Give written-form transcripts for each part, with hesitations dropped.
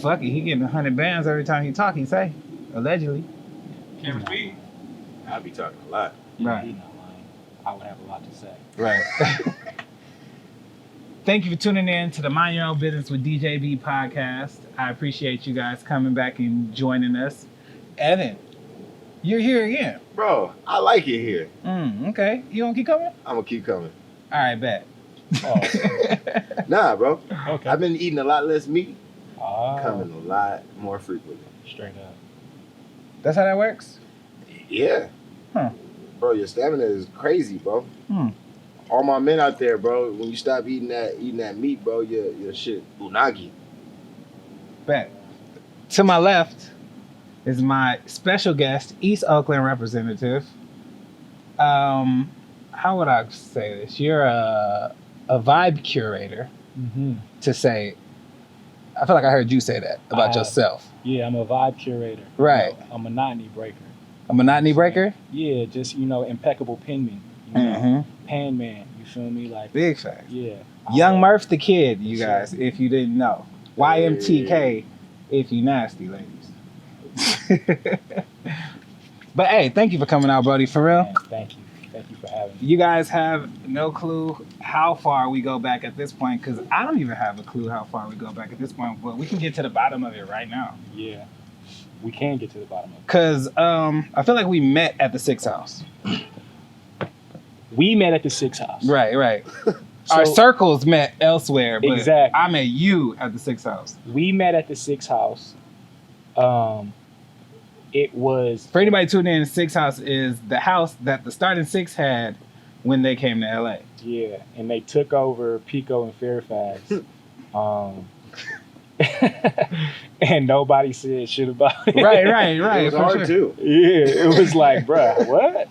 fuck it. He getting 100 bands every time he talk. He say, allegedly. Camera speed. I be talking a lot. Right. He's not lying. I would have a lot to say. Right. Thank you for tuning in to the Mind Your Own Business with DJB podcast. I appreciate you guys coming back and joining us. Evan, you're here again. Bro, I like it here. Okay. You gonna keep coming? I'm gonna keep coming. All right, bet. Oh, Nah, bro. okay. I've been eating a lot less meat. Oh, Coming a lot more frequently. straight up. That's how that works? Yeah. Huh. Bro, your stamina is crazy, bro. All my men out there, bro, when you stop eating that meat, bro, your shit unagi. Bet. To my left is my special guest, East Oakland representative. How would I say this? You're a vibe curator, to say. I feel like I heard you say that about yourself. Yeah, I'm a vibe curator. Right. A monotony breaker. A monotony breaker? Yeah, just, impeccable penman. Pan man, you feel me? Like, Big facts. yeah. Young Murph the Kid, you guys, if you didn't know. YMTK, if you nasty, ladies. But hey, thank you for coming out, Brody, for real. Man, thank you. Thank you for having me. You guys have no clue how far we go back at this point, because I don't even have a clue how far we go back at this point, but we can get to the bottom of it right now. Yeah. We can get to the bottom of it. Because I feel like we met at the Six House. We met at the Six House. Right. So, Our circles met elsewhere, but Exactly. I met you at the Six House. we met at the Six House. It was For anybody tuning in, Six House is the house that the Starting Six had when they came to LA. Yeah, and they took over Pico and Fairfax. And nobody said shit about it. Right. It was for hard sure. too. Yeah, it was like, bruh, what?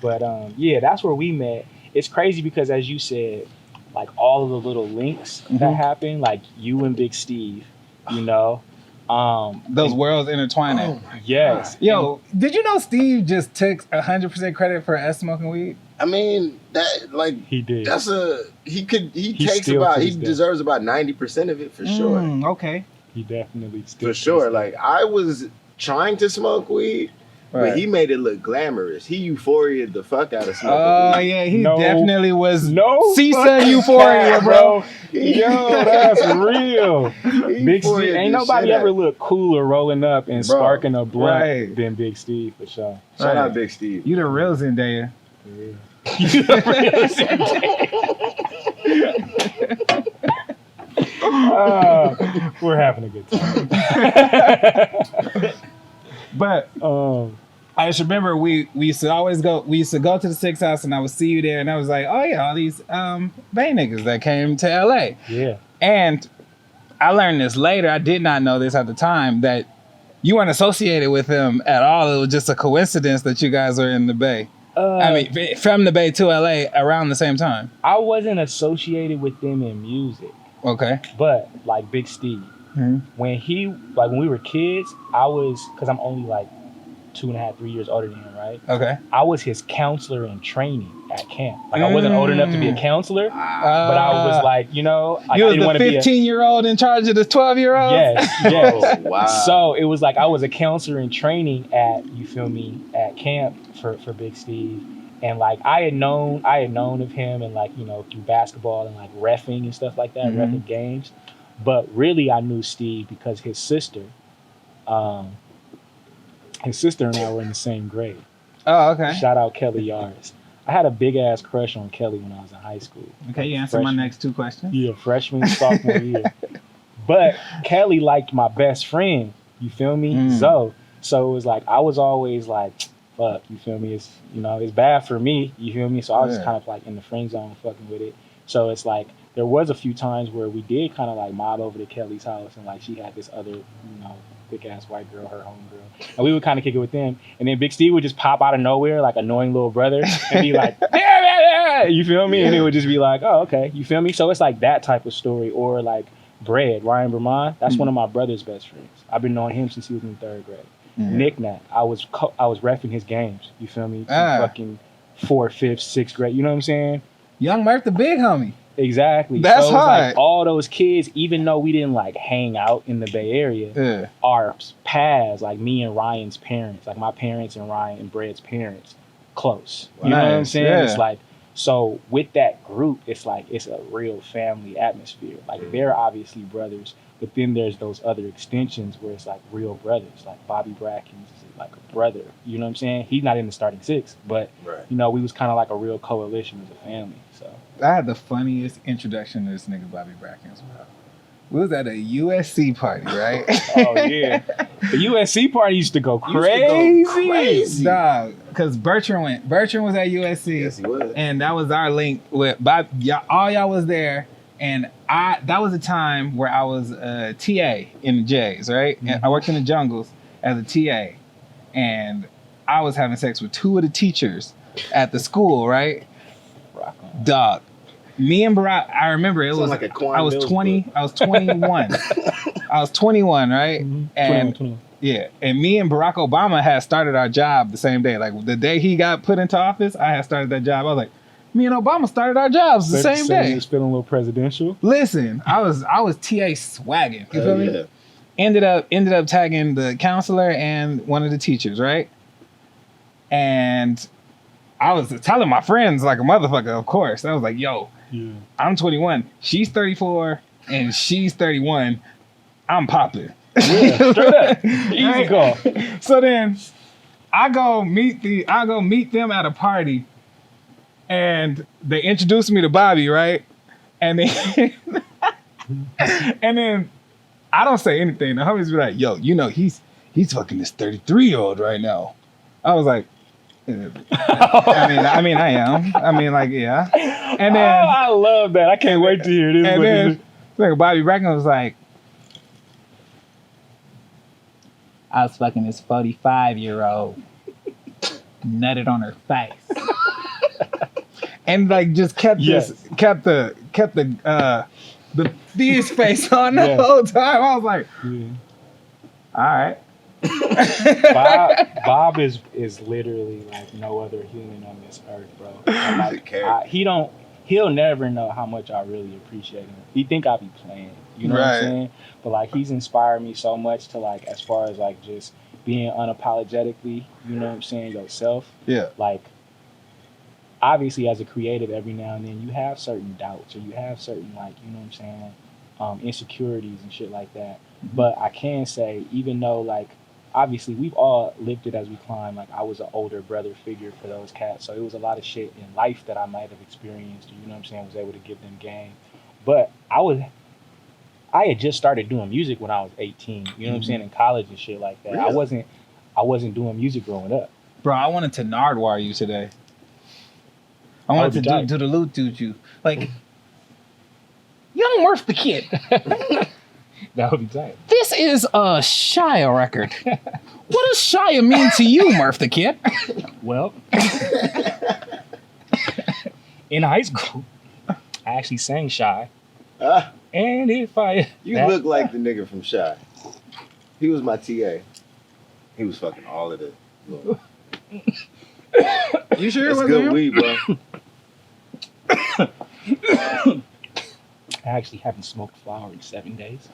But yeah, that's where we met. It's crazy because, as you said, like all of the little links that happened, like you and Big Steve, Those worlds intertwining. Yes. Yo, did you know Steve just took 100% credit for us smoking weed? I mean, that like He did. he still deserves about 90% of it for sure. Okay. He definitely still For sure. Like I was trying to smoke weed, but he made it look glamorous. He euphoria'd the fuck out of smoking Oh weed. yeah, he No. definitely was No CSUN euphoria, bro. Yo, that's real. Big Steve, euphoria'd ain't the nobody shit ever out. looked cooler rolling up and Bro, sparking a blunt right. than Big Steve, for sure. Shout Right. out Big Steve. You the real Zendaya. We're having a good time. But I just remember we used to go to the Six House and I would see you there and I was like, oh yeah, all these Bay niggas that came to LA. Yeah. And I learned this later. I did not know this at the time, that you weren't associated with them at all. It was just a coincidence that you guys were in the Bay. I mean, from the Bay to LA around the same time. I wasn't associated with them in music, Okay. but like Big Steve, when we were kids, because I'm only like 2.5, 3 years older than him, right? Okay. I was his counselor in training at camp. Like I wasn't old enough to be a counselor, but I was like, like, you I was didn't want the to be 15-year-old in charge of the 12-year-old? Yes. Oh, wow. So it was like I was a counselor in training at camp for Big Steve. And like I had known of him and like, through basketball and like reffing and stuff like that, reffing games. But really I knew Steve because his sister and I were in the same grade. Oh, okay. Shout out Kelly Yaris. I had a big ass crush on Kelly when I was in high school. Okay, you answered my next two questions. Yeah, freshman, sophomore year. But Kelly liked my best friend, you feel me? Zoe. So it was like, I was always like, fuck, you feel me? It's, it's bad for me, you feel me? So I was kind of like in the friend zone fucking with it. So it's like, there was a few times where we did kind of like mob over to Kelly's house and like she had this other, thick ass white girl, her homegirl. And we would kind of kick it with them. And then Big Steve would just pop out of nowhere like annoying little brother and be like, yeah, you feel me? And it would just be like, oh, okay, you feel me? So it's like that type of story. Or like Bread, Ryan Vermont, that's one of my brother's best friends. I've been knowing him since he was in 3rd grade. Nick Nack, I was reffing his games, you feel me? Fucking 4th, 5th, 6th grade, you know what I'm saying? Young Murph, the big homie. Exactly. That's so it's hard. like all those kids, even though we didn't like hang out in the Bay Area, our paths, like me and Ryan's parents, like my parents and Ryan and Brett's parents, close. You know what I'm saying? Yeah. It's like, so with that group, it's like it's a real family atmosphere. Like they're obviously brothers, but then there's those other extensions where it's like real brothers. Like Bobby Brackens is like a brother. You know what I'm saying? He's not in the starting six, but you know, we was kind of like a real coalition as a family. So I had the funniest introduction to this nigga Bobby Brackens, bro. We was at a USC party, right? Oh yeah, the USC party used to go crazy. Dog, because Bertrand was at USC. Yes, he was. And that was our link with Bob. All y'all was there, and that was a time where I was a TA in the J's, right? Mm-hmm. And I worked in the jungles as a TA, and I was having sex with 2 of the teachers at the school, right? Dog. Me and Barack, I remember it was like a I was 20, I was 21. I was 21, right? Mm-hmm. And 21. yeah, and me and Barack Obama had started our job the same day. Like the day he got put into office, I had started that job. I was like, me and Obama started our jobs the same day. He was feeling a little presidential. Listen, I was TA swagging. You feel me? Ended up tagging the counselor and one of the teachers, right? And I was telling my friends like a motherfucker, of course. I was like, yo, I'm 21. She's 34 and she's 31. I'm popping. Yeah, straight up. Easy call. So then I go meet them at a party, and they introduced me to Bobby, right? And then and then I don't say anything. The homies be like, yo, you know, he's fucking this 33-year-old right now. I was like, I mean, I am. I mean, like, yeah. And then I love that. I can't wait to hear this. And then like Bobby Bracken was like, I was fucking this 45-year-old, nutted on her face, and like just kept the fierce face on the whole time. I was like, all right. Bob is literally like no other human on this earth, bro. Like, he'll never know how much I really appreciate him. He think I be playing, you know what I'm saying? But like he's inspired me so much to like, as far as like just being unapologetically, you know what I'm saying, yourself. Yeah. Like obviously as a creative, every now and then you have certain doubts or you have certain like, you know what I'm saying, insecurities and shit like that. Mm-hmm. But I can say, even though like obviously we've all lived it as we climb, like I was an older brother figure for those cats, so it was a lot of shit in life that I might have experienced, or, you know what I'm saying, was able to give them game. But I had just started doing music when I was 18, you know what I'm saying, in college and shit like that. Really? I wasn't doing music growing up. Bro, I wanted to Nardwar you today. I wanted to do the loot to you. Like, Young Murph the Kid. That would be tight. This is a Shia record. What does Shia mean to you, Murph the Kid? Well, in high school, I actually sang Shy. And if I... You look like the nigga from Shy. He was my TA. He was fucking all of it. You sure it That's wasn't good him? weed, bro. I actually haven't smoked flower in 7 days.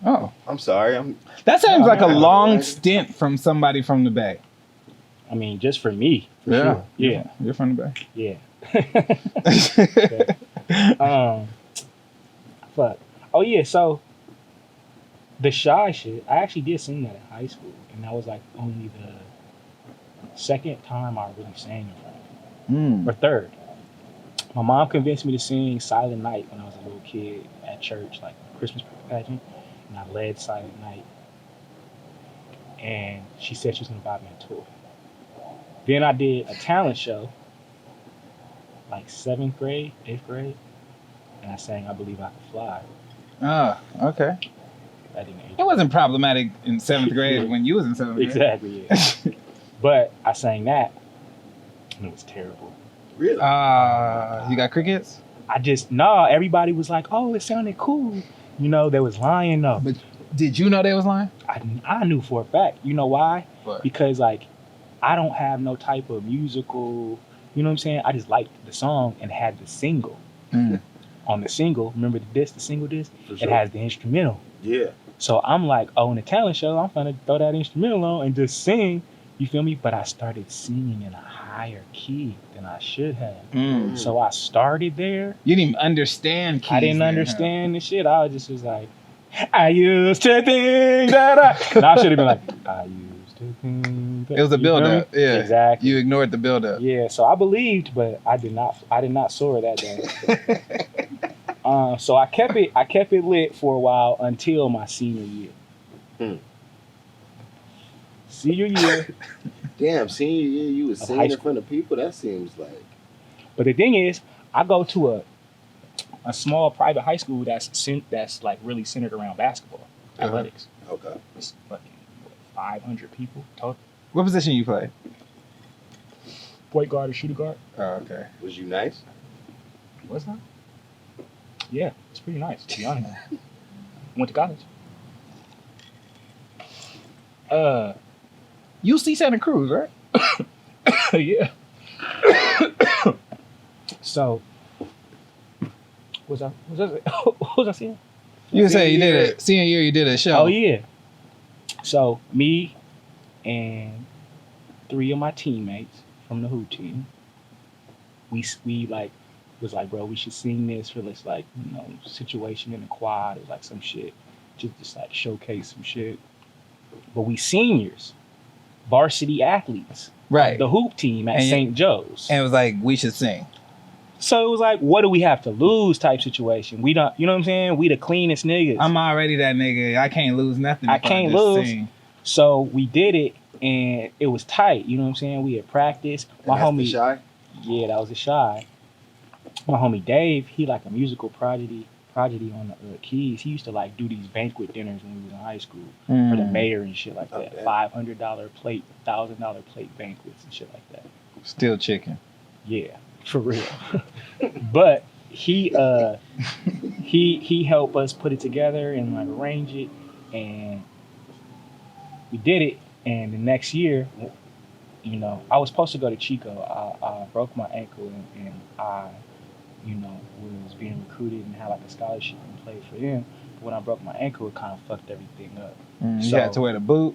Oh. I'm sorry. That sounds like a long stint from somebody from the Bay. I mean, just for me. Sure. Yeah. You're from the Bay. Yeah. Fuck. Oh yeah, so the Shy shit, I actually did sing that in high school, and that was like only the second time I really sang in front of people. Or third. My mom convinced me to sing Silent Night when I was a little kid at church, like Christmas pageant, and I led Silent Night. And she said she was gonna buy me a toy. Then I did a talent show, like 7th grade, 8th grade, and I sang I Believe I Can Fly. Oh, okay. That didn't age. It wasn't problematic in 7th grade when you was in 7th grade. Exactly, yeah. But I sang that, and it was terrible. Really? You got crickets? Everybody was like, oh, it sounded cool. You know, they was lying though. But did you know they was lying? I knew for a fact. You know why? What? Because like, I don't have no type of musical, you know what I'm saying? I just liked the song and had the single. on the single, remember the single disc? For sure. It has the instrumental. Yeah. So I'm like, oh, in the talent show, I'm gonna throw that instrumental on and just sing. You feel me? But I started singing in a higher key than I should have. So I started there. You didn't even understand keys. I didn't then, understand the shit. I just was like, I used to think that I. And I should have been like, I used to think that. It was a build up. Yeah. Exactly. You ignored the build up. Yeah. So I believed, but I did not soar that day. So I kept it lit for a while until my senior year. Senior year. Damn, senior year, you was singing in front of people? That seems like... But the thing is, I go to a small private high school that's like really centered around basketball, athletics. Okay. It's fucking 500 people total. What position you play? Point guard or shooting guard. Oh, okay. Was you nice? What's that? Yeah, it's pretty nice, to be honest. Went to college. UC Santa Cruz, right? Yeah. So, what was I saying? You say you did a senior year. You did a show. Oh yeah. So me and 3 of my teammates from the hoop team, we like was like, bro, we should sing this for this like situation in the quad or like some shit, just like showcase some shit. But we seniors, varsity athletes, Right. The hoop team at St. Joe's, and it was like we should sing. So it was like, what do we have to lose type situation. We don't, you know what I'm saying? We the cleanest niggas. I'm already that nigga. I can't lose nothing. I can't lose. Sing. So we did it, and it was tight. You know what I'm saying? We had practiced. My homie, Shy? Yeah, that was a Shy. My homie Dave, he like a musical prodigy on the keys. He used to like do these banquet dinners when we was in high school for the mayor and shit like that. $500 plate, $1,000 plate banquets and shit like that. Still chicken. Yeah, for real. But he helped us put it together and like arrange it, and we did it. And the next year, I was supposed to go to Chico. I broke my ankle and I was being recruited and had like a scholarship and played for them. But when I broke my ankle, it kind of fucked everything up. You had to wear the boot?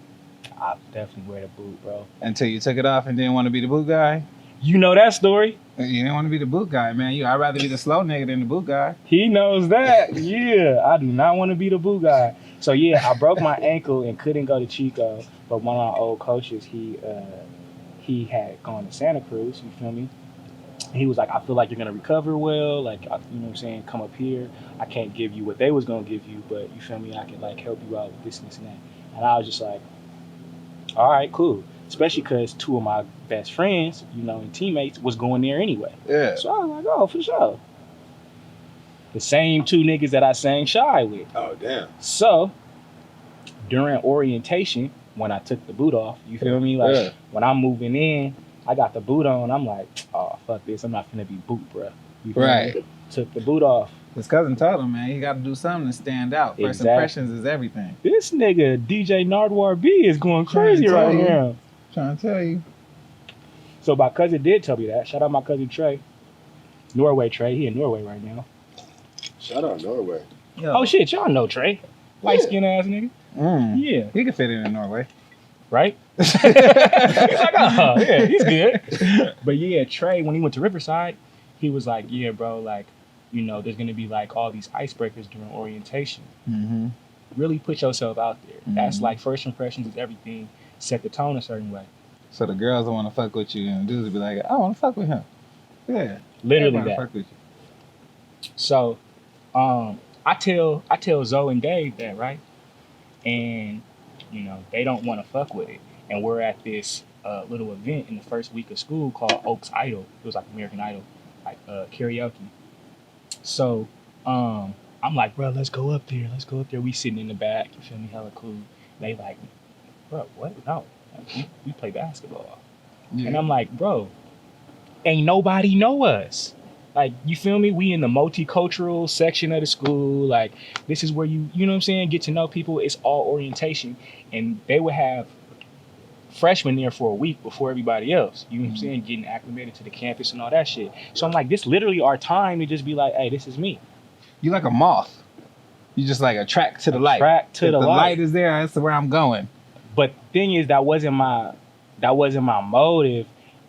I definitely wear the boot, bro. Until you took it off and didn't want to be the boot guy? You know that story? You didn't want to be the boot guy, man. I'd rather be the slow nigga than the boot guy. He knows that. Yeah, I do not want to be the boot guy. So yeah, I broke my ankle and couldn't go to Chico. But one of our old coaches, he had gone to Santa Cruz, you feel me? He was like, I feel like you're going to recover well. Like, you know what I'm saying? Come up here. I can't give you what they was going to give you, but you feel me? I can like help you out with this and this and that. And I was just like, all right, cool. Especially because 2 of my best friends, and teammates was going there anyway. Yeah. So I was like, oh, for sure. The same 2 niggas that I sang Shy with. Oh, damn. So during orientation, when I took the boot off, you feel me? Like when I'm moving in, I got the boot on. I'm like, oh, fuck this. I'm not finna be boot, bro. Right. Me? Took the boot off. His cousin told him, man, you got to do something to stand out. First impressions is everything. This nigga, DJ Nardwar B, is going crazy right now. Trying to tell you. So my cousin did tell me that. Shout out my cousin Trey. Norway Trey. He in Norway right now. Shout out Norway. Yo. Oh, shit. Y'all know Trey. Light-skinned ass nigga. Yeah. He could fit in Norway. Right? He's like, oh, yeah, he's good. But yeah, Trey, when he went to Riverside, he was like, yeah, bro, like, there's going to be like all these icebreakers during orientation. Mm-hmm. Really put yourself out there. Mm-hmm. That's like first impressions is everything. Set the tone a certain way. So the girls don't want to fuck with you and dudes will be like, I want to fuck with him. Yeah. Literally that. Fuck with you. So I tell Zoe and Dave that, right? And they don't want to fuck with it. And we're at this little event in the first week of school called Oaks Idol. It was like American Idol, like karaoke. So I'm like, bro, let's go up there. We sitting in the back, you feel me, hella cool. They like, bro, what? No, we play basketball. Yeah. And I'm like, bro, ain't nobody know us. Like, you feel me? We in the multicultural section of the school. Like, this is where you know what I'm saying, get to know people. It's all orientation. And they would have freshmen there for a week before everybody else. You know what I'm saying? Getting acclimated to the campus and all that shit. So I'm like, this literally our time to just be like, hey, this is me. You like a moth. You just like attract to the light. Attract to if the the light. light is there, that's where I'm going. But the thing is, that wasn't my motive.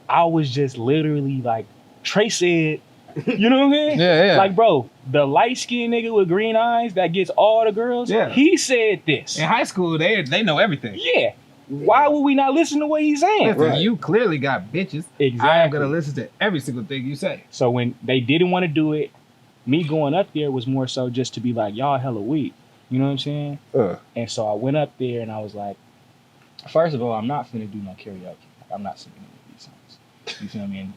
I was just literally like, Trey said, you know what I'm saying? Yeah. Like, bro, the light-skinned nigga with green eyes that gets all the girls, he said this. In high school, they know everything. Yeah. Why would we not listen to what he's saying? Listen, Right. you clearly got bitches. Exactly. I am going to listen to every single thing you say. So when they didn't want to do it, me going up there was more so just to be like, y'all hella weak. You know what I'm saying? And so I went up there and I was like, first of all, I'm not finna do no karaoke. I'm not singing any of these songs. You feel me?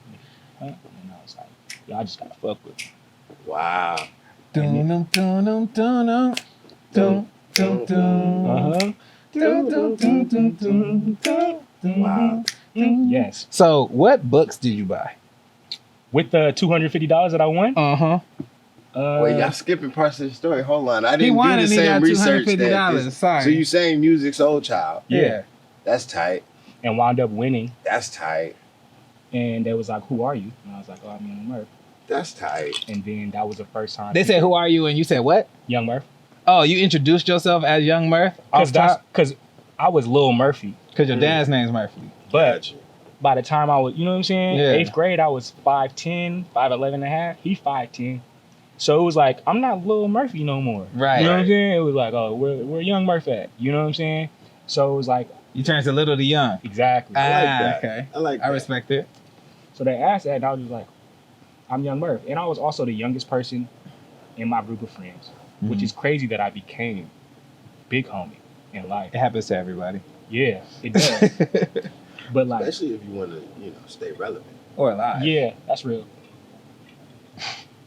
And I was like, y'all just gotta fuck with me. Wow. Dun, dun, dun, dun, dun, dun, dun, dun. Uh-huh. Dun, dun, dun, dun, dun, dun. Wow. Yes. So, what books did you buy? With the $250 that I won? Wait, y'all skipping parts of the story. Hold on. I He didn't won do and the he same got research. $250. Sorry. So you saying Music Soul Child. Yeah. That's tight. And wound up winning. That's tight. And they was like, who are you? And I was like, oh, I'm Young Murph. That's tight. And then that was the first time. They said, who are you? And you said, what? Young Murph. Oh, you introduced yourself as Young Murph? Off top? Because I was Lil Murphy. Because your dad's name's Murphy. But Gotcha. by the time I was, you know what I'm saying? Yeah. 8th grade, I was 5'10", 5'11 and a half. He 5'10". So it was like, I'm not Lil Murphy no more. Right. You know what I'm saying? It was like, oh, where Young Murph at? You know what I'm saying? So it was like, You turned to little to young. exactly. I like that. Okay. I like that. I respect it. So they asked that, and I was just like, I'm Young Murph. And I was also the youngest person in my group of friends, which is crazy that I became big homie in life. It happens to everybody. Yeah, it does. But like, Especially if you want to, stay relevant. Or alive. yeah, that's real.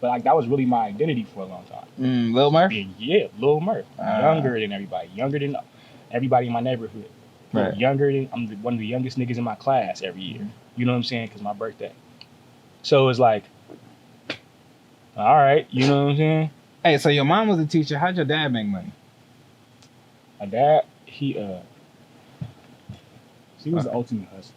But like, that was really my identity for a long time. Lil Murph? Yeah, Lil Murph. Younger than everybody. Younger than everybody in my neighborhood. Right. Younger than, one of the youngest niggas in my class every year. You know what I'm saying? Because my birthday. So it was like, all right, you know what I'm saying? Hey, so your mom was a teacher. How'd your dad make money? My dad, he was the ultimate hustler.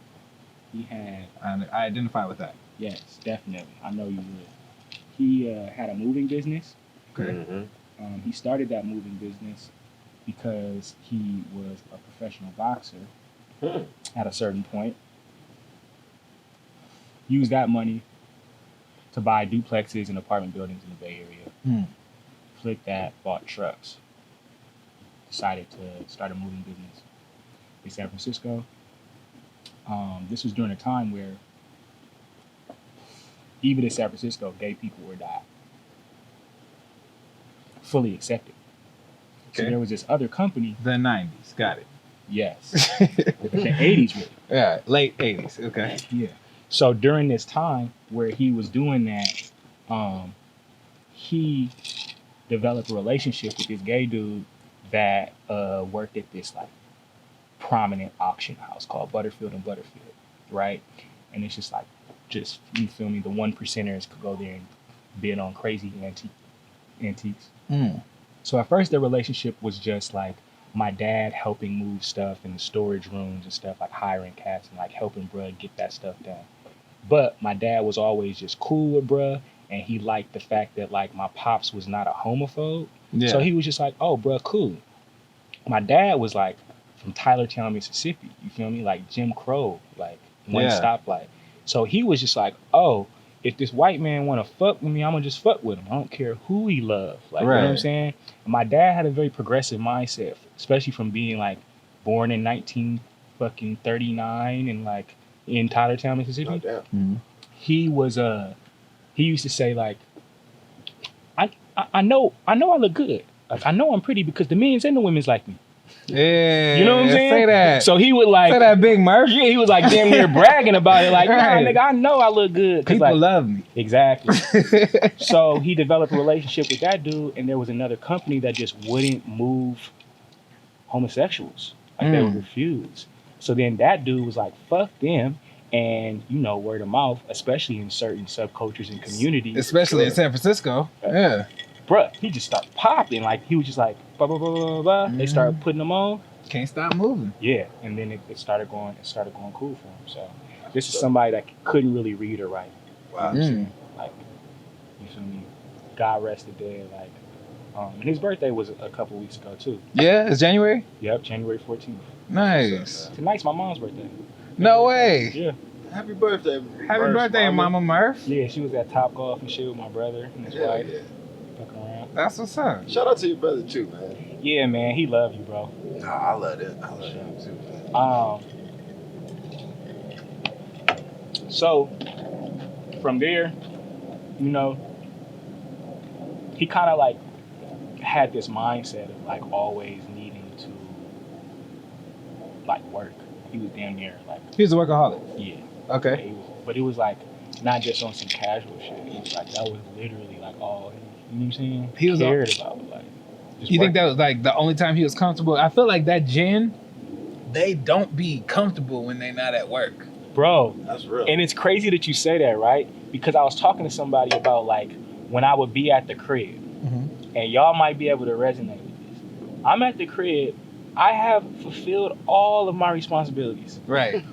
He had, I identify with that. yes, definitely. I know you would. He had a moving business. Okay. Mm-hmm. He started that moving business because he was a professional boxer at a certain point. Used that money to buy duplexes and apartment buildings in the Bay Area. Flipped that, bought trucks. Decided to start a moving business in San Francisco. This was during a time where even in San Francisco, gay people were not fully accepted. So Okay. there was this other company. The 90s. Got it. Yes. The 80s really. Yeah, late 80s. Okay. Yeah. So during this time where he was doing that, he developed a relationship with this gay dude that worked at this like prominent auction house called Butterfield and Butterfield, right? And it's just like, you feel me, the 1%ers could go there and bid on crazy antiques. So at first their relationship was just like my dad helping move stuff in the storage rooms and stuff, like hiring cats and like helping bruh get that stuff done. But my dad was always just cool with bruh, and he liked the fact that like my pops was not a homophobe. Yeah. So he was just like, oh bruh, cool. My dad was like from Tylertown, Mississippi. You feel me? Like Jim Crow, like one stoplight. So he was just like, oh, if this white man want to fuck with me, I'm gonna just fuck with him. I don't care who he love. Like, you know what I'm saying? And my dad had a very progressive mindset, especially from being like born in 1939 and like in Tylertown, Mississippi. No doubt. He was he used to say like, I know I look good. Like I know I'm pretty because the men's and the women's like me. Yeah. You know what I'm saying? Say that. So he would like, say that, Big Murph. yeah, he was like damn near bragging about it. Like, Right. nah, nigga, I know I look good. People like, love me. Exactly. So he developed a relationship with that dude, and there was another company that just wouldn't move homosexuals. Like they would refuse. So then that dude was like, fuck them. And, word of mouth, especially in certain subcultures and communities. Especially in San Francisco. Yeah. Bruh, he just started popping. Like, he was just like, blah, blah, blah, blah, blah. They started putting them on. Can't stop moving. Yeah. And then it started going cool for him. So this is somebody that couldn't really read or write. Wow. Like, you feel me? God rest the dead. Like, and his birthday was a couple weeks ago too. Yeah, it's January. Yep, January 14th. Nice. Tonight's my mom's birthday. No way. Yeah. Happy birthday. Happy birthday, Mama Murph. Yeah, she was at Top Golf and shit with my brother and his wife. Yeah. Fucking around. That's what's up. Shout out to your brother too, man. Yeah, man, he love you, bro. Nah, I love it. I love him too, man. So from there, you know, he kind of like had this mindset of like always needing to like work. He was damn near like, He's a workaholic. yeah. Okay. But it was like not just on some casual shit. It was like that was literally like all he, you know what I'm saying? He was cared about like. You think that was like the only time he was comfortable? I feel like that gen, they don't be comfortable when they not at work. Bro, That's real. and it's crazy that you say that, right? Because I was talking to somebody about like when I would be at the crib, and y'all might be able to resonate with this. I'm at the crib, I have fulfilled all of my responsibilities. Right.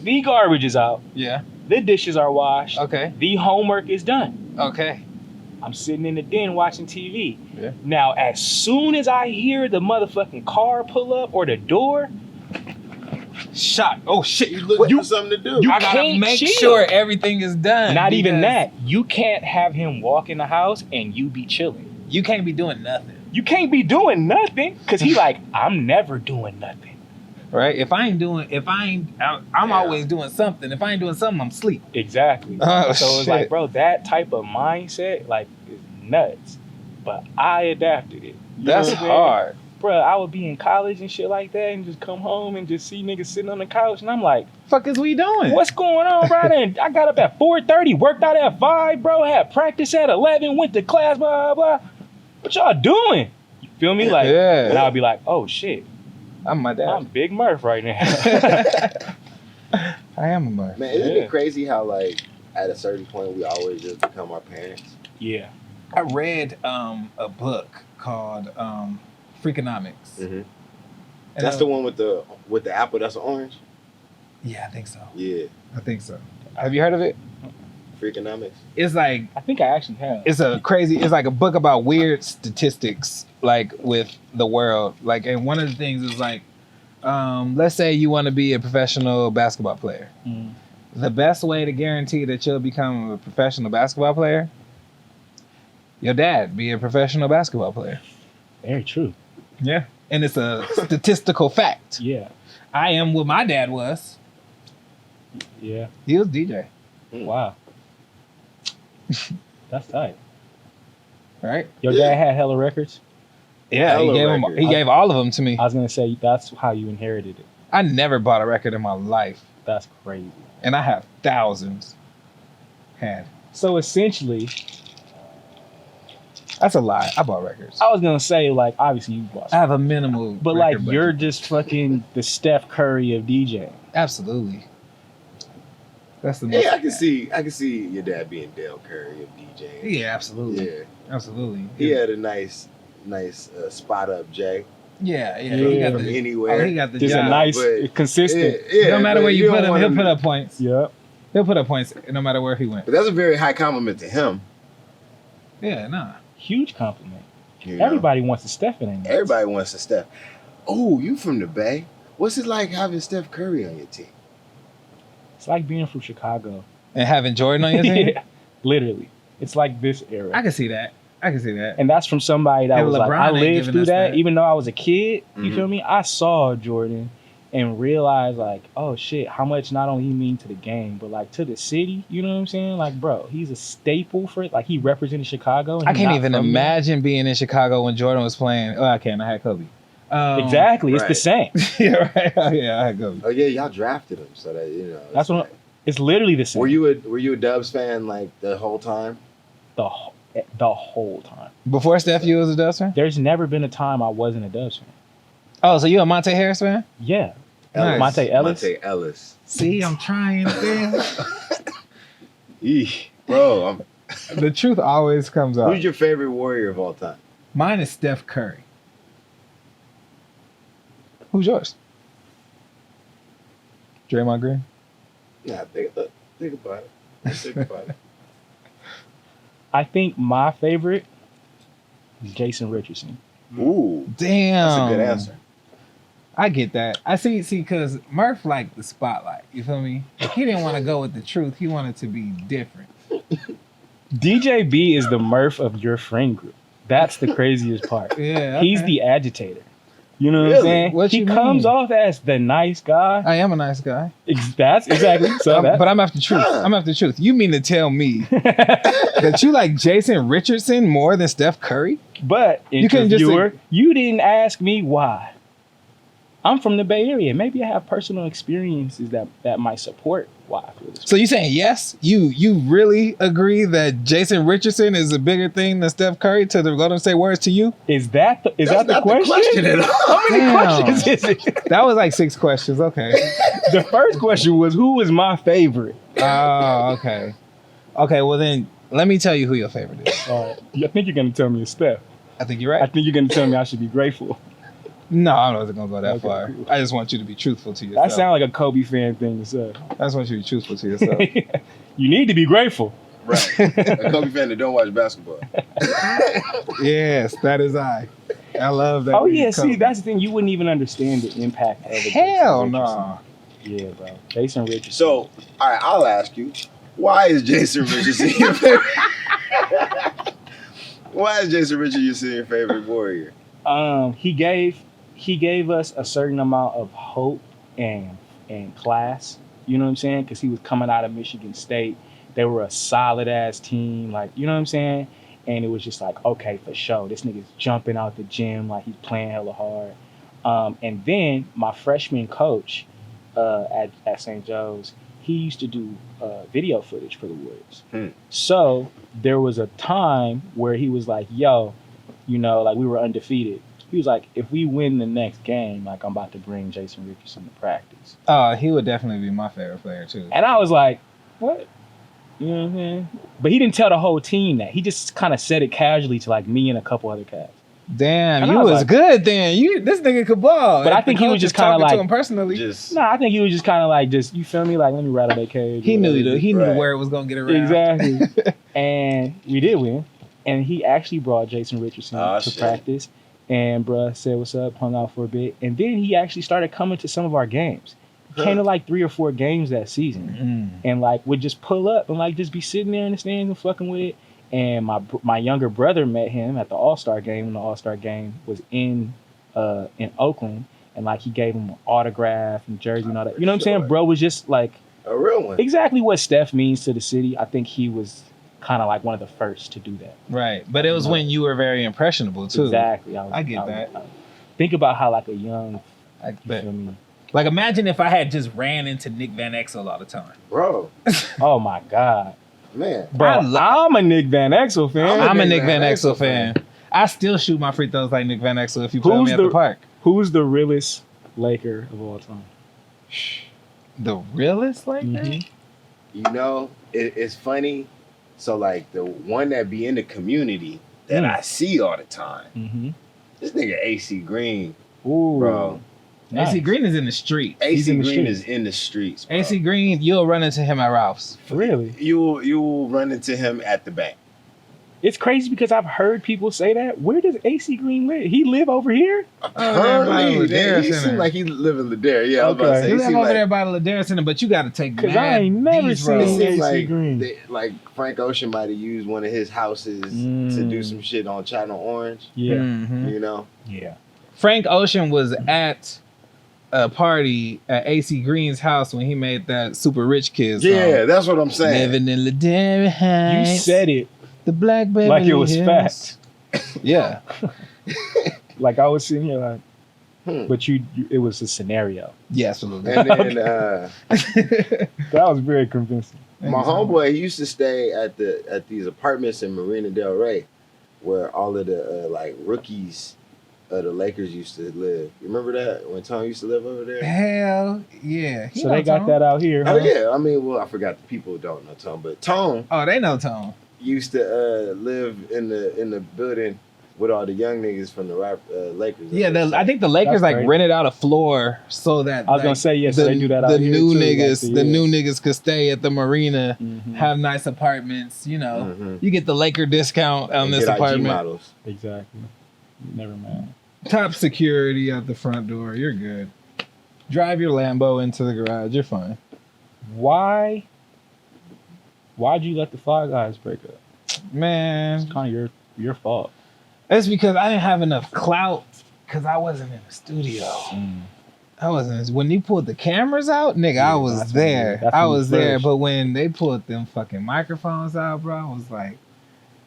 The garbage is out, Yeah. the dishes are washed, Okay. the homework is done. Okay. I'm sitting in the den watching TV. Yeah. Now, as soon as I hear the motherfucking car pull up or the door, Shot. Oh shit. You looking for something to do. you I gotta can't make chill. sure everything is done. not even because that. You can't have him walk in the house and you be chilling. You can't be doing nothing. You can't be doing nothing because he like, I'm never doing nothing. Right? I'm always doing something. If I ain't doing something, I'm asleep. Exactly. Oh, so it's shit. like, bro, that type of mindset like is nuts. But I adapted it. You know That's what I'm saying? hard. Bro, I would be in college and shit like that and just come home and just see niggas sitting on the couch and I'm like, Fuck is we doing? what's going on, bro? And I got up at 4:30, worked out at 5, bro, had practice at 11, went to class, blah, blah, blah. What y'all doing? You feel me? Like, Yeah. and I would be like, oh shit, I'm my I'm dad. Big Murph right now. I am a Murph. Man, isn't Yeah. it crazy how like at a certain point we always just become our parents? Yeah. I read a book called Freakonomics. Mm-hmm. And That's the one with the apple that's orange. Yeah, I think so. Yeah, I think so. Have you heard of it? Freakonomics. It's like I think I actually have. it's like a book about weird statistics like with the world. Like, and one of the things is like, let's say you want to be a professional basketball player. Mhm. The best way to guarantee that you'll become a professional basketball player, your dad be a professional basketball player. Very true. Yeah. And it's a statistical fact. Yeah. I am what my dad was. Yeah. He was DJ, Wow. That's tight. right? Your Yeah. dad had hella records? Yeah, Hella he records. gave all of them to me. I was going to say, that's how you inherited it. I never bought a record in my life, That's crazy. and I have thousands. So essentially, That's a lie. I bought records. I was going to say, like, obviously you bought I have a minimal. but like record you're budget. just fucking the Steph Curry of DJ. Absolutely. That's the most. Yeah, I can see your dad being Dale Curry of DJing. Yeah, absolutely. Yeah, Absolutely. he had a nice spot up, Jay. Yeah. Yeah. He got From the, anywhere. he got the Just job. a nice, but- consistent. Yeah, No matter but where you put don't him, want he'll put up points. Yep. He'll put up points no matter where he went. But that's a very high compliment to him. Yeah, nah. Huge compliment. You know? Everybody wants to Steph in it. Everybody wants to Steph. Oh, you from the Bay? What's it like having Steph Curry on your team? It's like being from Chicago. And having Jordan on your team? Yeah, literally. It's like this era. I can see that. And that's from somebody that And was like, LeBron I ain't lived giving through us that. that. Even though I was a kid, you Mhm. feel me? I saw Jordan and realized like, oh shit, how much not only he mean to the game, but like to the city, you know what I'm saying? Like, bro, he's a staple for it. Like he represented Chicago. And I he's can't not even from there. imagine being in Chicago when Jordan was playing. Oh, I can. I had Kobe. Exactly. It's the Right. same. Yeah, right. Oh, yeah, I had Kobe. Oh yeah, y'all drafted him, so that you know. That's what it's literally the same. Were you a Dubs fan like the whole time? the whole time. Before Steph, you was a Dubs fan? There's never been a time I wasn't a Dubs fan. Oh, so you a Monte Harris fan? Yeah. Nice. Monte Ellis. Monte Ellis. See, I'm trying to. Eesh. Bro, The truth always comes out. who's your favorite Warrior of all time? Mine is Steph Curry. Who's yours? Draymond Green? Nah, think about it. Think about it. I think my favorite is Jason Richardson. Ooh, Damn. that's a good answer. I get that. I see, because Murph liked the spotlight. You feel me? He didn't want to go with the truth. He wanted to be different. DJB is the Murph of your friend group. That's the craziest part. Yeah. He's okay. the agitator. You know what I'm Really? saying? What He you comes mean? off as the nice guy. I am a nice guy. That's exactly. So that, But I'm after truth. I'm after truth. You mean to tell me that you like Jason Richardson more than Steph Curry? but You couldn't just interviewer, you didn't ask me why. I'm from the Bay Area. Maybe I have personal experiences that might support why I feel this way. So you saying yes? You really agree that Jason Richardson is a bigger thing than Steph Curry to the Golden State Warriors to you? Is that the That's not the question at all. How many Damn. questions is it? That was like 6 questions. Okay. The first question was, who was my favorite? Oh, okay. Okay, well then let me tell you who your favorite is. I think you're going to tell me it's Steph. I think you're I right. think you're going to tell me I should be grateful. No, I wasn't gonna go that Okay, far. cool. I just want you to be truthful to yourself. That sounds like a Kobe fan thing to say. I just want you to be truthful to yourself. You need to be grateful. Right. A Kobe fan that don't watch basketball. Yes, that is I. I love that. Oh we yeah, cover. see, that's the thing. You wouldn't even understand the impact of it. Hell no. Yeah, bro. Jason Richardson. So, all right, I'll ask you, why is Jason Richardson your favorite? Why is Jason Richardson your favorite Warrior? He gave us a certain amount of hope and class. You know what I'm saying? Because he was coming out of Michigan State. They were a solid ass team, like, you know what I'm saying? And it was just like, okay, for sure, this nigga's jumping out the gym, like he's playing hella hard. And then my freshman coach at St. Joe's, he used to do video footage for the Warriors. So there was a time where he was like, yo, you know, like we were undefeated. He was like, if we win the next game, like I'm about to bring Jason Richardson to practice. Oh, he would definitely be my favorite player too. And I was like, what? You know what I'm saying? But he didn't tell the whole team that. He just kind of said it casually to like me and a couple other cats. Damn, And you I was was like- good then. This nigga could ball. But I If think the he was coach just is kinda talking to like- him personally. Just No, I think he was just kind of like, just, you feel me? Like, let me rattle that cage. He knew Right. where it was gonna get around. Exactly. And we did win. And he actually brought Jason Richardson to shit. practice. And bruh said what's up, hung out for a bit. And then he actually started coming to some of our games. He came to like 3 or 4 games that season. And like would just pull up and like just be sitting there in the stands and fucking with it. And my younger brother met him at the All-Star game when the All-Star game was in Oakland. And like he gave him an autograph and jersey and all that. You know what I'm saying? Sure. Bro was just like a real one. exactly what Steph means to the city. I think he was kind of like one of the first to do that. Right, but it was when you were very impressionable too. Exactly. I get that. Think about how like a young, I you bet. feel me? Like imagine if I had just ran into Nick Van Exel all the time. Bro, Oh my God. man. Bro, I I'm a Nick Van Exel fan. I'm a Nick Van Exel fan. I still shoot my free throws like Nick Van Exel if you play Who's me at the park. Who's the realest Laker of all time? The realest like that? Mhm. You know, it's funny. So, like, the one that be in the community that I see all the time, Mhm. this nigga AC Green, Ooh. bro. Nice. AC Green is in the street. AC in the Green streets. is in the streets, bro. AC Green, you'll run into him at Ralph's. Really? You will run into him at the bank. It's crazy because I've heard people say that. Where does AC Green live? He live over here? Currently, Ladera he Center. seemed like he live in Ladera. Yeah, I was about to Okay. say. He He live seemed over like, there by the Ladera Center, but you got to take 'Cause I ain't mad never these seen it roads. AC seems like, Green. like Frank Ocean might have used one of his houses to do some shit on China Orange. Yeah. Mhm. You know, Yeah. Frank Ocean was at a party at AC Green's house when he made that Super Rich Kids song. yeah, that's what I'm saying. Living in Ladera You Heights. said it the Black Baby like it was Hills. fact. Yeah. Like I was sitting here like, Hmm. but you it was a scenario. And Yeah, absolutely. then That was very convincing. my homeboy, he used to stay at these apartments in Marina Del Rey, where all of the like rookies of the Lakers used to live. You remember that when Tom used to live over there? Hell yeah. He So know they got Tone. that out here. Oh Huh? yeah, I mean, well, I forgot the people who don't know Tom, but Tom Oh, they know Tone. used to live in the building with all the young niggas from the Lakers. Yeah, I think the Lakers That's like crazy. rented out a floor so that I was gonna say, yeah, so they do that out the here new too, niggas, like the new niggas could stay at the marina, Mhm. have nice apartments. You know, Mhm. you get the Laker discount on And this get IG apartment. models. Exactly. Never mind. Top security at the front door. You're good. Drive your Lambo into the garage. You're fine. Why'd you let the Fly Guys break up? Man, It's kind of your fault. it's because I didn't have enough clout because I wasn't in the studio. I wasn't. When you pulled the cameras out, nigga, Yeah, I was that's when you- there. that's I when you was there. flourished. But when they pulled them fucking microphones out, bro, I was like,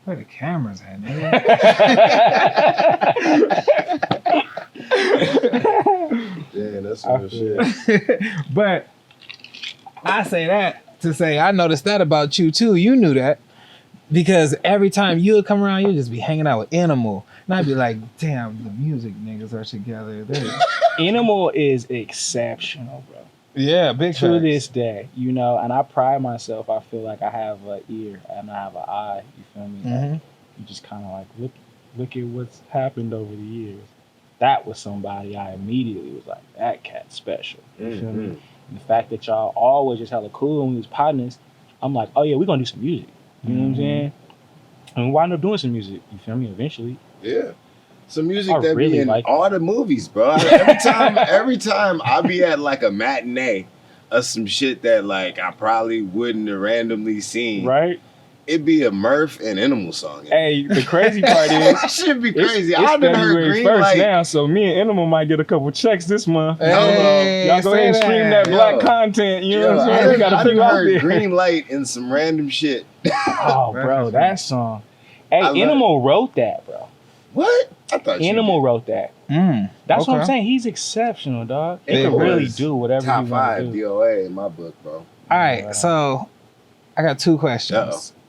where the cameras at, nigga? Yeah, that's I some feel shit. But I say that to say I noticed that about you too. You knew that because every time you would come around, you'd just be hanging out with Animal, and I'd be like, "Damn, the music niggas are together." Animal is exceptional, bro. Yeah, big To facts. this day, you know, and I pride myself. I feel like I have an ear and I have an eye. You feel me? Like, Mhm. you just kind of like look at what's happened over the years. That was somebody I immediately was like, that cat's special. You feel me? Mhm. And the fact that y'all always just hella cool when we was partners, I'm like, oh yeah, we're gonna do some music. You know what I'm saying? And we wound up doing some music. You feel me? Eventually. Yeah. Some music I that really be in like all the movies, bro. Every time I be at like a matinee of some shit that like I probably wouldn't have randomly seen. Right? It'd be a Murph and Animal song. Hey, the crazy part is That should be it's crazy. I haven't heard February Green 1st Light. now, so me and Animal might get a couple checks this month. Hey, Y'all go ahead and say stream that Yo. black content. You know Yo, what I'm I saying? We done, got I a done few out heard there. Green Light and some random shit. Oh, bro, that song. Hey, I love Animal wrote that, bro. What? I thought Animal wrote that. That's what I'm Okay. saying. He's exceptional, dog. He Big can really was do whatever top he want 5 to do. DOA in my book, bro. All right, so I got 2 questions. Uh-oh.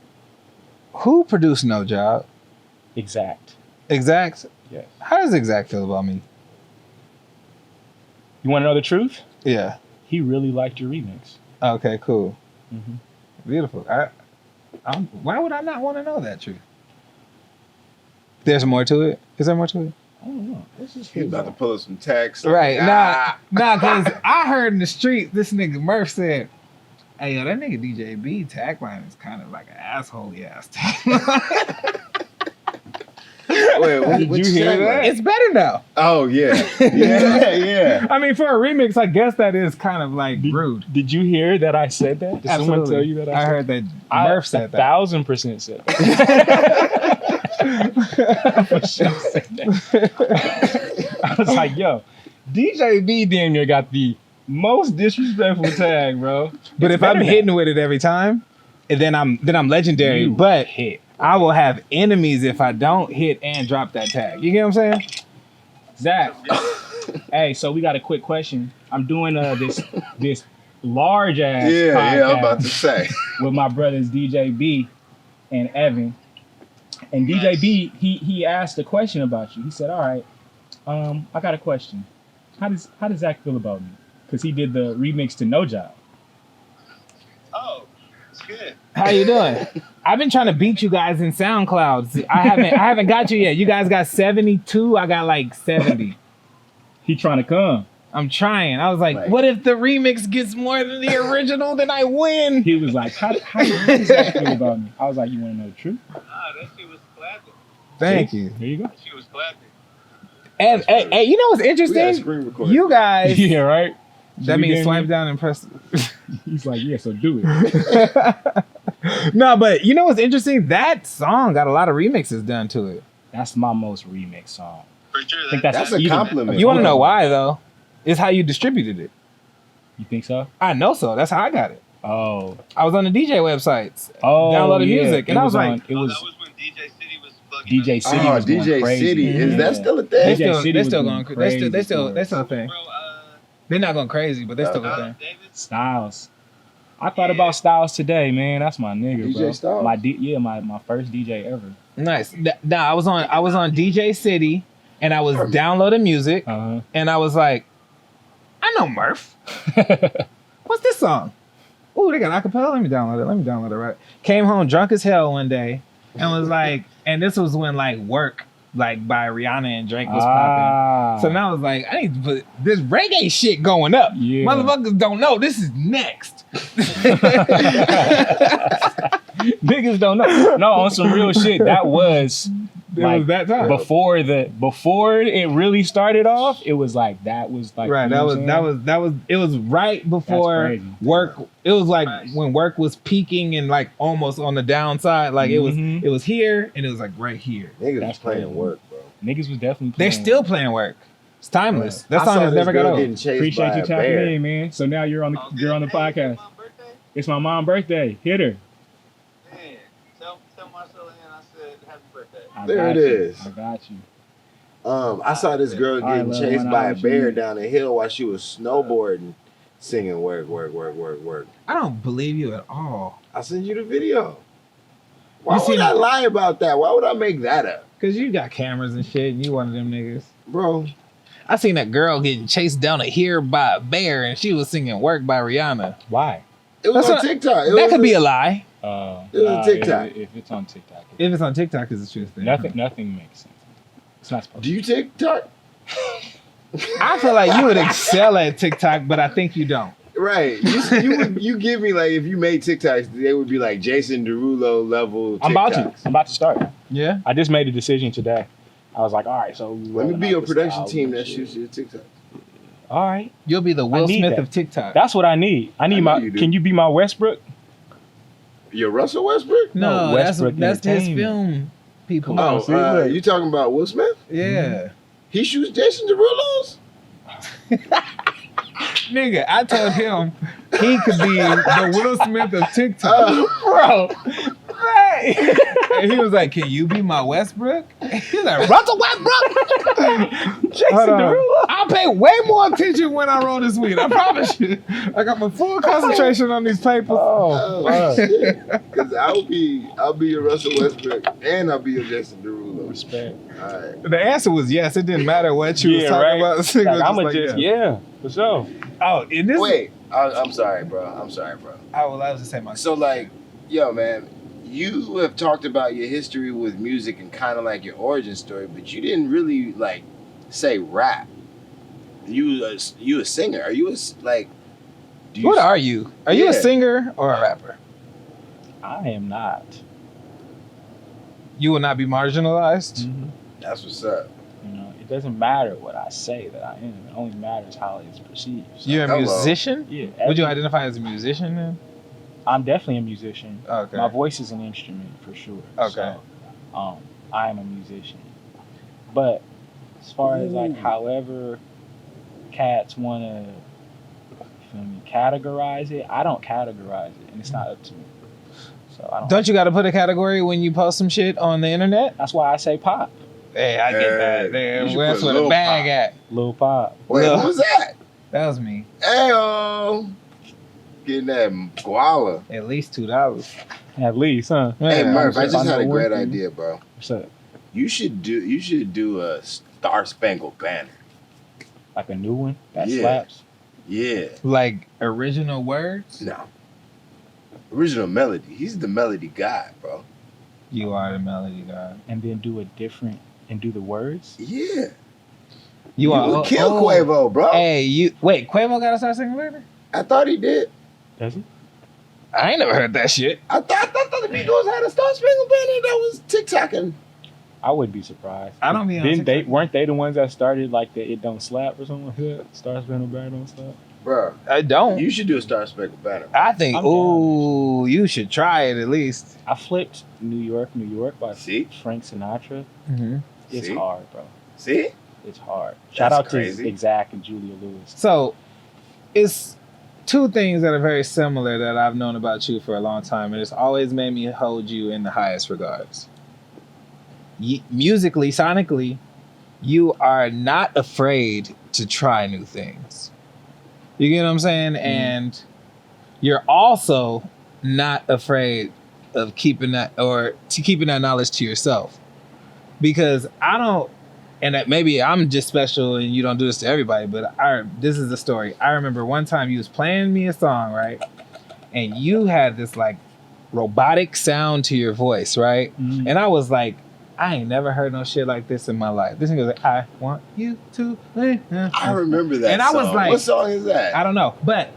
Who produced No Job? Exact. Exact? Yes. How does Exact feel about me? You want to know the truth? Yeah. He really liked your remix. Okay, cool. Mm-hmm. Beautiful. Why would I not want to know that truth? There's more to it? Is there more to it? I don't know. This is He's about to pull up some text. Right. Ah. Nah, because I heard in the street, this nigga Murph said, hey, yo, that nigga DJB tagline is kind of like an assholey ass tagline. Wait, Did what you hear saying? that? It's better now. Oh yeah, yeah. I mean, for a remix, I guess that is kind of like rude. Did you hear that I said that? Did someone Absolutely. tell you that I said heard that I Murph said that. 1,000% said that. For sure said that. I was like, yo, DJB damn near got the most disrespectful tag, bro. But It's if I'm better hitting with it every time, then I'm legendary. You But hit. I will have enemies if I don't hit and drop that tag. You get what I'm saying? Zach, hey, so we got a quick question. I'm doing this large ass Yeah, I'm about podcast to say. with my brothers DJB and Evan. And DJB, he asked a question about you. He said, "All right, I got a question. How does Zach feel about me? Because he did the remix to No Job." Oh, it's good. How you doing? I've been trying to beat you guys in SoundCloud. I haven't got you yet. You guys got 72. I got like 70. He trying to come. I'm trying. I was like, Right. what if the remix gets more than the original? Then I win. He was like, how does Zach feel about me? I was like, you want to know the truth? Nah, that shit was clapping. Thank you. There you go. That shit was clapping. And hey, you know what's We got a interesting? screen recording. You guys. Yeah, right. That We means didn't- swipe down and press. He's like, yeah, so do it. No, but you know what's interesting? That song got a lot of remixes done to it. That's my most remix song. For sure. I think That's a even- compliment. You want to know why though? It's how you distributed it. You think so? I know so. That's how I got it. Oh, I was on the DJ websites. oh, Downloaded yeah. music, and I was like, on- it Oh, was that was when DJ City was bugging DJ us. City Oh, was going DJ crazy. City. Is Yeah. that still a they thing? DJ still, City they was still going going. crazy They still for a thing. Bro, They're not going crazy, but they're still a Okay. thing. David. Styles. I thought about Styles today, man. That's my nigga, DJ bro. Styles? My first DJ ever. Nice. Now I was on DJ City, and I was downloading music, Uh-huh. and I was like, I know Murph. What's this song? Ooh, they got acapella. Let me download it. Right. Came home drunk as hell one day, and was like, and this was when like work like by Rihanna and Drake was popping. So now I was like, I need to put this reggae shit going up. Yeah. Motherfuckers don't know this is next. Niggas don't know. No, on some real shit. That was It was that time. before it really started off. It was like that was like Right, you know what I'm saying? it was right before crazy. work. It was like when work was peaking and like almost on the downside. Like it was here and it was like right here. Niggas That's was playing crazy. work, bro. Niggas was definitely They're playing. still playing work. It's timeless. That I song saw has this never got girl old. getting chased Appreciate by you a tapping bear. in, man. So now you're on the podcast. Hey, it's my birthday. It's my mom's birthday. Hit her. Man, tell Marcella and I said happy birthday. I There got it you. is. I got you. I saw this girl All right, getting little chased one, by I'll a let you bear know. down the hill while she was snowboarding, singing work, work, work, work, work. I don't believe you at all. I sent you the video. Why You would seen I it? lie about that? Why would I make that up? Cause you got cameras and shit and you one of them niggas. Bro, I seen that girl getting chased down a hill by a bear and she was singing Work by Rihanna. Why? it was That's on not- TikTok. That could be a lie. It was a TikTok. If it's on TikTok, If it's on TikTok, it's a true thing. nothing makes sense. It's not supposed Do you TikTok? I feel like you would excel at TikTok, but I think you don't. Right. You give me like if you made TikToks, they would be like Jason Derulo level. I'm about to. TikToks. I'm about to start. Yeah. I just made a decision today. I was like, all right, so Let me be your production team that shoots your TikTok. All right, You'll be the Will I need Smith that. of TikTok. that's what I need. I need I know my. you do. Can you be my Westbrook? You're Russell Westbrook? No, No, Westbrook that's his Entertainment. film people. Come on. Oh, see, look. you talking about Will Smith? Yeah. He shoots Jason Derulo's? Nigga, I told him he could be the Will Smith of TikTok. Oh. Bro. Right. And he was like, can you be my Westbrook? He's like, Russell Westbrook? Jason Hold on. Derulo. I'll pay way more attention when I roll this weed. I promise you. I got my full concentration on these papers. Oh, Oh, shit. Because I'll be your Russell Westbrook and I'll be your Jason Derulo. respect. All right. The answer was yes. It didn't matter what you was Yeah, talking right. about. The singer was Like, I'ma like, just yeah, for sure. Oh, and this Wait, I'm sorry, bro. I'm sorry, bro. I was just saying my So, like, yo, man, you have talked about your history with music and kind of like your origin story, but you didn't really, like, say rap. You a singer? Are you like? Do you What are you? Are you a Yeah. singer or a rapper? I am not. You will not be marginalized. That's what's up. You know, it doesn't matter what I say that I am. It only matters how it's perceived. So, You're a Hello. musician? yeah. Would you identify as a musician then? I'm definitely a musician. Okay. My voice is an instrument for sure. Okay. So, I am a musician. But as far as like Ooh. however cats wanna categorize it, I don't categorize it and it's not up to me. So I don't Don't you got to put a category when you post some shit on the internet? that's why I say pop. Hey, I get that. Hey, There, you should that's put where the Lil bag Pop. at. Lil Pop. Wait, Lil- who was that? That was me. Ayo. Getting that guala. At least $2. At least, huh? Hey, Yeah, Murph, I I'm just had a know great one thing. idea, bro. What's up? You should do a Star Spangled Banner. Like a new one that Yeah. slaps. Yeah. Like original words? No. Original melody. He's the melody guy, bro. You are the melody guy. And then do a different and do the words. Yeah. You are would kill oh. Quavo, bro. Hey, Quavo got to start singing later? I thought he did. Does he? I ain't never heard that shit. I thought the Beatles had a Star Spangled Banner that was TikToking. I wouldn't be surprised. I don't be on Didn't they TikTok. weren't they the ones that started like the It Don't Slap or something like that? Star Spangled Banner Don't Slap? Bro, I don't. you should do a Star Spangled Banner. I think, I'm down. ooh, you should try it at least. I flipped New York by See? Frank Sinatra. Mm-hmm. It's See? hard, bro. See? It's hard. Shout That's out crazy. to Zach and Julia Lewis. So, it's two things that are very similar that I've known about you for a long time, and it's always made me hold you in the highest regards. Musically, sonically, you are not afraid to try new things. You get what I'm saying? And you're also not afraid of keeping that knowledge to yourself. Because I don't, and that maybe I'm just special and you don't do this to everybody, but this is the story. I remember one time you was playing me a song, right? And you had this like robotic sound to your voice, right? Mhm. And I was like, I ain't never heard no shit like this in my life. This nigga was like, I want you to. I remember that. And I was song. like, what song is that? I don't know, but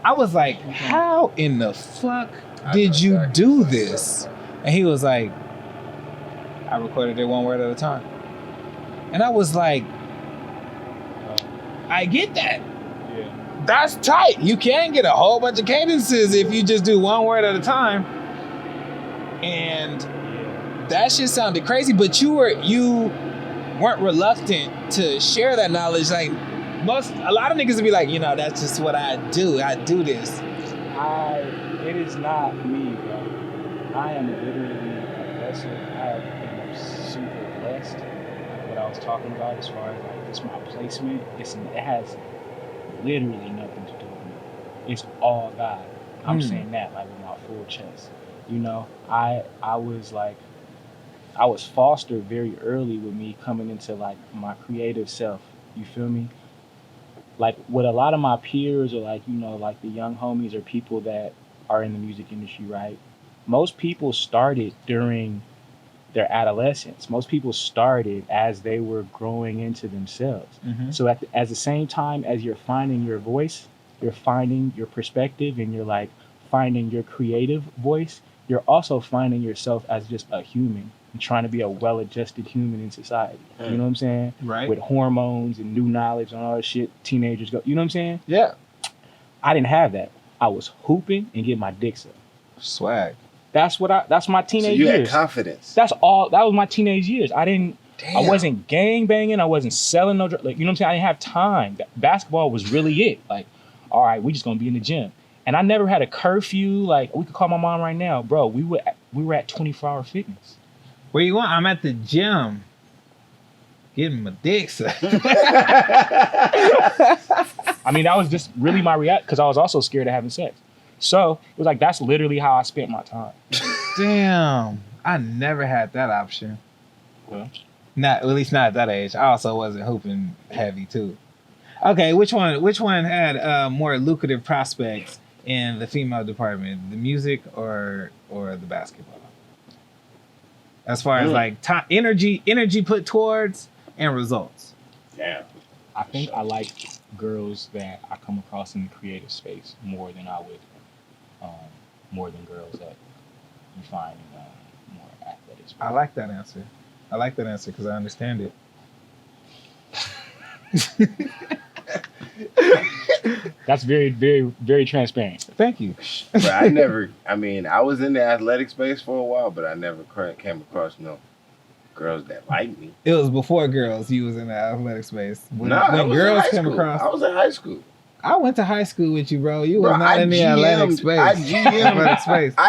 I was like, how in the fuck did you do this? And he was like, I recorded it one word at a time. And I was like, I get that. Yeah. That's tight. You can get a whole bunch of cadences if you just do one word at a time. And that shit sounded crazy, but you weren't reluctant to share that knowledge. Like a lot of niggas would be like, you know, that's just what I do. I do this. It is not me, bro. I am literally a vessel. I have been super blessed. Like what I was talking about as far as like just my placement, it has literally nothing to do with me. It's all God. I'm saying that like with my full chest. You know, I was fostered very early with me coming into like my creative self. You feel me? Like with a lot of my peers or like, you know, like the young homies or people that are in the music industry, right? Most people started during their adolescence. Most people started as they were growing into themselves. Mm-hmm. So at the same time as you're finding your voice, you're finding your perspective and you're like finding your creative voice, you're also finding yourself as just a human and trying to be a well-adjusted human in society. You know what I'm saying? Right. With hormones and new knowledge and all that shit teenagers go. You know what I'm saying? Yeah. I didn't have that. I was hooping and getting my dick sucked. Swag. That's my teenage you years. Had confidence. That was my teenage years. Damn. I wasn't gang banging. I wasn't selling no drugs. Like, you know what I'm saying? I didn't have time. Basketball was really it. Like, all right, we just gonna be in the gym. And I never had a curfew. Like, we could call my mom right now, bro. We were at 24-hour fitness. Where you want? I'm at the gym. Getting my dick sucked. I mean, that was just really my reaction because I was also scared of having sex. So it was like, that's literally how I spent my time. Damn. I never had that option. Well, at least not at that age. I also wasn't hooping heavy too. Okay, which one had more lucrative prospects in the female department? The music or the basketball? As far as like energy put towards and results. Yeah. I think I like girls that I come across in the creative space more than I would, more than girls that you find in more athletic space. I like that answer because I understand it. That's very, very, very transparent. Thank you. But I was in the athletic space for a while, but I never came across no girls that liked me. It was before girls. You was in the athletic space. When girls came across, I was in high school. I went to high school with you, bro. You was not in the athletic space. I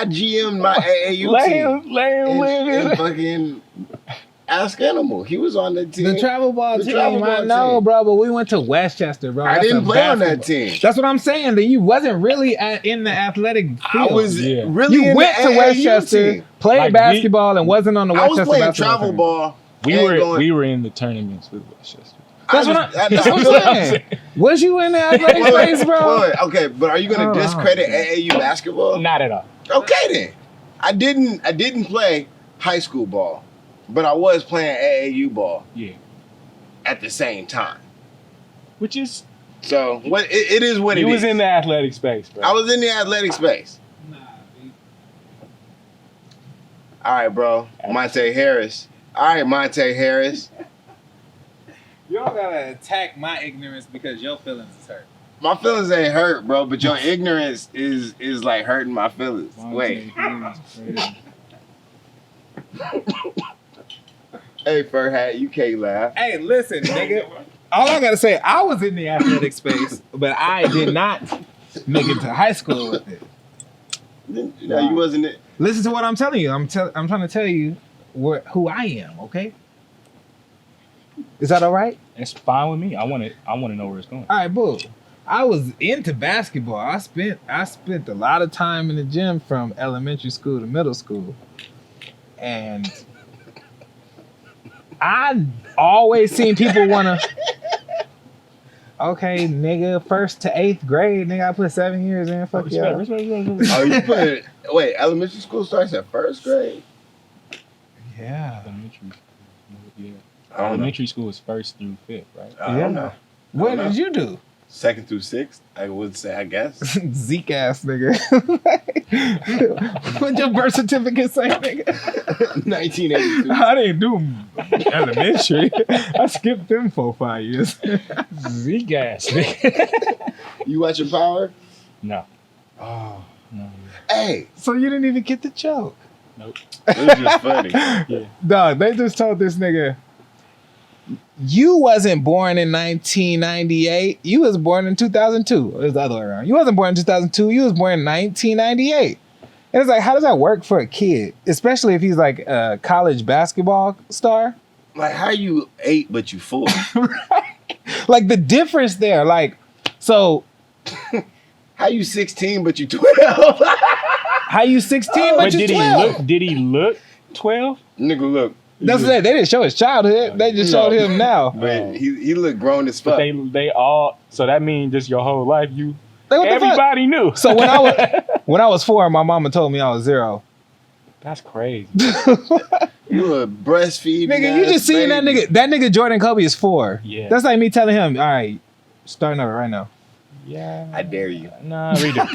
GM'd my AAU team. And fucking Ask Animal. He was on the team. The travel ball team. I know, bro, but we went to Westchester, bro. I didn't play on that team. That's what I'm saying. That you wasn't really in the athletic field. I was really You went to Westchester, played basketball, and wasn't on the Westchester basketball I was playing travel ball. We were in the tournaments with Westchester. That's what I'm saying. Was you in the athletic space, bro? Wait, okay, but are you going to discredit AAU basketball? Not at all. Okay, then. I didn't play high school ball, but I was playing AAU ball. Yeah. At the same time. Which is... So, it is what it is. You was in the athletic space, bro. I was in the athletic space. All right, bro. Monte Harris. All right, Monte Harris. You don't gotta attack my ignorance because your feelings is hurt. My feelings ain't hurt, bro, but your ignorance is like hurting my feelings. Wait. Hey, fur hat, you can't laugh. Hey, listen, nigga. All I gotta say, I was in the athletic space, but I did not make it to high school with it. No, you wasn't it. Listen to what I'm telling you. I'm trying to tell you who I am. Okay. Is that all right? It's fine with me. I want to know where it's going. All right, boo. I was into basketball. I spent a lot of time in the gym from elementary school to middle school, and I always seen people wanna. Okay, nigga, 1st to 8th grade, nigga, I put 7 years in. Fuck yeah. Oh, you put it. Wait, elementary school starts at 1st grade. Yeah. Elementary school. Yeah. I don't know. Elementary school is 1st through 5th, right? I don't know. What know. did you do? 2nd through 6th, I would say, I guess. Zeke ass nigga. What'd your birth certificate say, nigga? 1982. I didn't do elementary. I skipped them 4-5 years. Zeke ass, nigga. You watching Power? No. Oh. No. Hey. So you didn't even get the joke. Nope. It was just funny. Yeah. Dog, they just told this nigga, you wasn't born in 1998. You was born in 2002. It was the other way around. You wasn't born in 2002. You was born in 1998. And it's like, how does that work for a kid? Especially if he's like a college basketball star. Like, how you 8 but you 4? Like the difference there. Like, so How you 16 but you 12? how you 16 But but you did 12? he look 12? Nigga, look. That's what they didn't show his childhood. They just showed him now. But he looked grown as fuck. But they all, so that means just your whole life you Like, what the fuck? everybody knew. So when I was 4, my mama told me I was 0. That's crazy. You a breastfeeding Nigga, you just seen that baby. nigga. That nigga Jordan Kobe is 4. Yeah. That's like me telling him, all right, starting over right now. Yeah. I dare you. Nah, read it.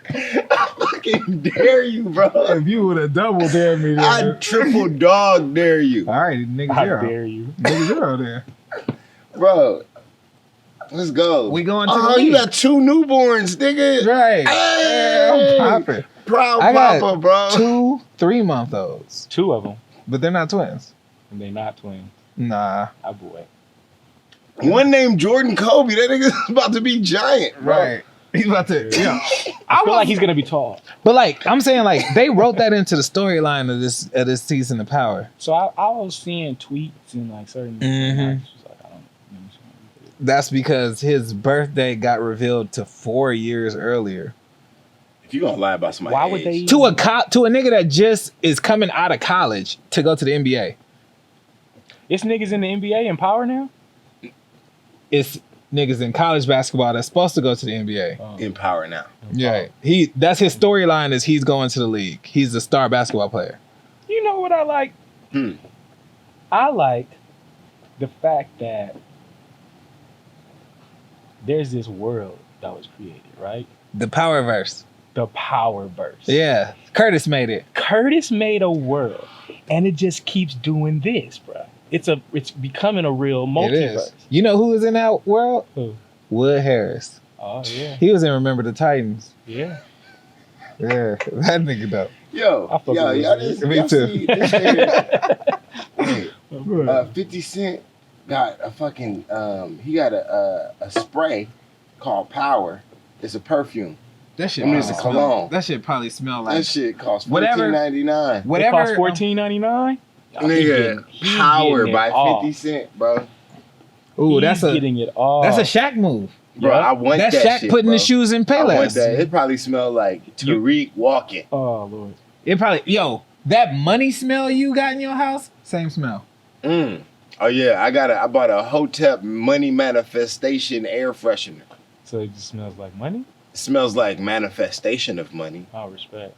I fucking dare you, bro. If you would have double dared me, I triple dog dare you. all right, nigga I 0. dare you. Nigga 0 there. Bro, let's go. We going to the Oh, you league. got 2 newborns, nigga. Right. Hey! I'm popping. Proud I got papa, bro. 2 3-month-olds, 2 of them, but they're not twins. and they not twins. Nah. I boy. One named Jordan Kobe. That nigga's about to be giant, bro. Right. He's about to, yeah. I feel like he's gonna be tall. But like, I'm saying, like, they wrote that into the storyline of this season of Power. So I was seeing tweets and like certain. Mhm. I was just like, I don't know. That's because his birthday got revealed to 4 years earlier. If you gonna lie about somebody, Why would they? To a nigga that just is coming out of college to go to the NBA. It's niggas in the NBA in Power now. It's niggas in college basketball that's supposed to go to the NBA. in Power now? Yeah, that's his storyline is he's going to the league. He's a star basketball player. You know what I like? I like the fact that there's this world that was created, right? The Powerverse. The Powerverse. Yeah, Curtis made it. Curtis made a world, and it just keeps doing this, bro. It's becoming a real It multiverse. is. You know who was in that world? Who? Wood Harris. Oh yeah, He was in Remember the Titans. yeah. Yeah, that nigga dope. Yo, I fuck with y'all this. just Me y'all too. see this nigga? Hey, 50 Cent got a fucking he got a spray called Power. It's a perfume. That shit. I mean, it's a probably cologne. smell- That shit probably smell like That shit costs Whatever- $14.99. It whatever. costs $14.99. Nigga, Power by 50 Cent, bro. Ooh, He's getting it all. that's a Shaq move. Bro, Yeah. I want That's that Shaq shit, putting bro. the shoes in I want Payless. that. It probably smell like Tariq walking. Oh Lord. It probably that money smell you got in your house, same smell. Oh yeah, I bought a Hotep Money Manifestation air freshener. So it just smells like money. It smells like manifestation of money. Oh, respect.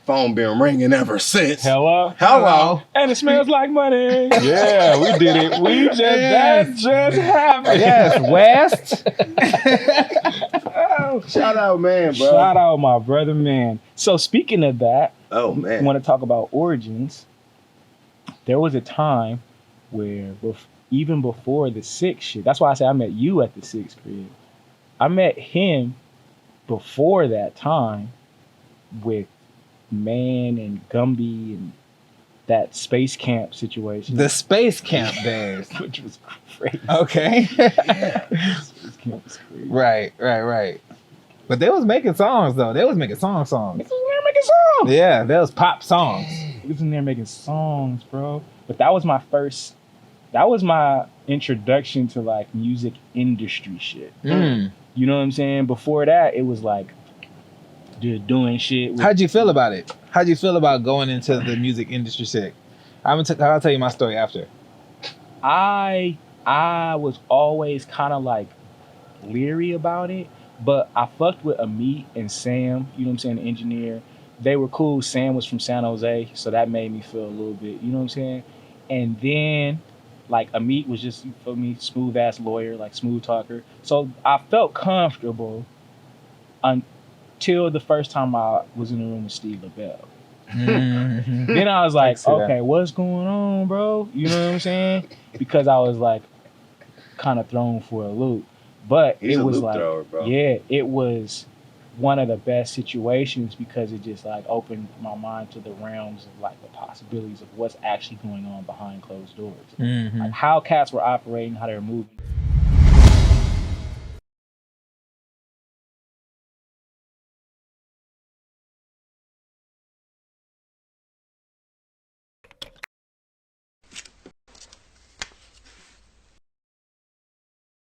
Phone been ringing ever since. Hello. Hello. And it smells like money. Yeah, we did it. We just that just happened. Yes, West. Oh, Shout out, man, bro. shout out my brother, man. So speaking of that, Oh I man. want to talk about origins. There was a time where even before the 6 shit, that's why I say I met you at the 6th crib. I met him before that time with Man and Gumby and that space camp situation. The space camp days. which was crazy. Okay. Space camp was crazy. Right. But they was making songs though. They was making songs. Niggas was in there making songs. Yeah, that was pop songs. Niggas was in there making songs, bro. But that was my introduction to like music industry shit. Mm. You know what I'm saying? Before that, it was like just doing shit. With, How'd you feel about it? How'd you feel about going into the music industry shit? I'll tell you my story after. I was always kind of like leery about it, but I fucked with Amit and Sam, you know what I'm saying, the engineer, they were cool. Sam was from San Jose, so that made me feel a little bit, you know what I'm saying? And then, like, Amit was just, you feel me, smooth ass lawyer, like smooth talker. So I felt comfortable until the first time I was in the room with Steve LaBelle. Mhm. Then I was like, see that. okay, what's going on, bro? You know what I'm saying? Because I was like kind of thrown for a loop. But He's it a was loop like, thrower, bro. yeah, it was one of the best situations because it just like opened my mind to the realms of like the possibilities of what's actually going on behind closed doors. Mhm. Like how cats were operating, how they were moving.